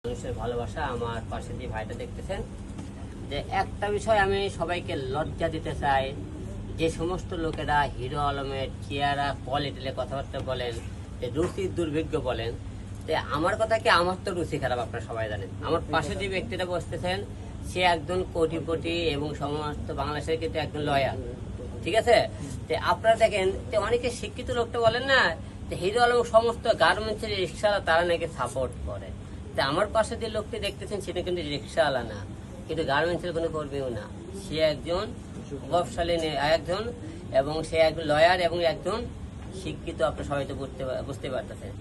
মানুষের ভালোবাসা আমার পাশে যে ভাইটা দেখতেছেন, যে একটা বিষয় আমি সবাইকে লজ্জা দিতে চাই। যে সমস্ত লোকেরা হিরো আলমের চেহারা কোয়ালিটিতে কথাবার্তা বলেন, যে রুচির দুর্ভিক্ষ বলেন, যে আমার কথা কি, আমার তো রুচি খারাপ, আপনারা সবাই জানেন। আমার পাশে যে ব্যক্তিটা বসতেছেন সে একজন কোটিপতি এবং সমস্ত বাংলাদেশের কিন্তু একজন লয়ার, ঠিক আছে। আপনারা দেখেন যে অনেকে শিক্ষিত লোকটা বলেন না যে হিরো আলম সমস্ত গার্মেন্টসের রিক্সাওয়ালা তারা নাকি সাপোর্ট করে। আমার পাশে যে লোকটি দেখতেছেন সেটা কিন্তু রিক্সাওয়ালা না, কিন্তু গার্মেন্টসের কোনো কর্মীও না। সে একজন প্রভাবশালী একজন, এবং সে একজন লয়ার এবং একজন শিক্ষিত। আপনারা সবাই তো বুঝতে পারতেছেন।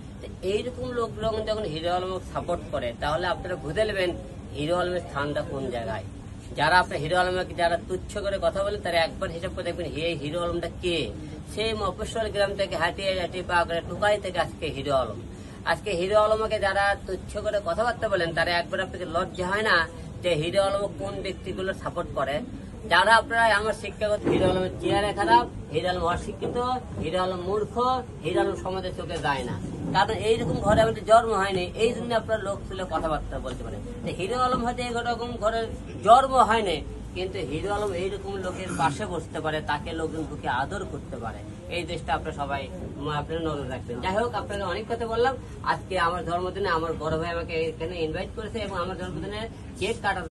এইরকম লোকগুলো যখন হিরো আলমকে সাপোর্ট করে, তাহলে আপনারা বুঝে নেবেন হিরো আলমের স্থানটা কোন জায়গায়। যারা আপনার হিরো আলমকে যারা তুচ্ছ করে কথা বলেন, তারা একবার হিসাব করে দেখবেন হিরো আলমটা কে। সেই মফস্বল গ্রাম থেকে হাঁটিয়ে হাঁটিয়ে পা করে টুকাই থেকে আজকে হিরো আলম। আজকে হিরো আলমকে যারা তুচ্ছ করে কথাবার্তা বলেন, তারা একবার আপনাকে লজ্জা হয় না যে হিরো আলম কোন ব্যক্তিগুলো সাপোর্ট করে। যারা আপনারা আমার শিক্ষাগত হিরো আলমের চেহারা খারাপ, হিরো আলম অশিক্ষিত, হিরো আলম মূর্খ, হিরো আলম সমাজের চোখে যায় না। কারণ এইরকম ঘরে আমাদের জন্ম হয়নি, এই জন্য আপনার লোক তুলে কথাবার্তা বলতে পারেন। হিরো আলম হয়তো এরকম ঘরে জন্ম হয়নি, কিন্তু হিরো আলম এইরকম লোকের পাশে বসতে পারে, তাকে লোকজন বুকে আদর করতে পারে। এই দেশটা আপনারা সবাই আপনারা নজর রাখবেন। যাই হোক, আপনাকে অনেক কথা বললাম। আজকে আমার জন্মদিনে আমার বড় ভাই আমাকে এখানে ইনভাইট করেছে এবং আমার জন্মদিনে কেক কাটা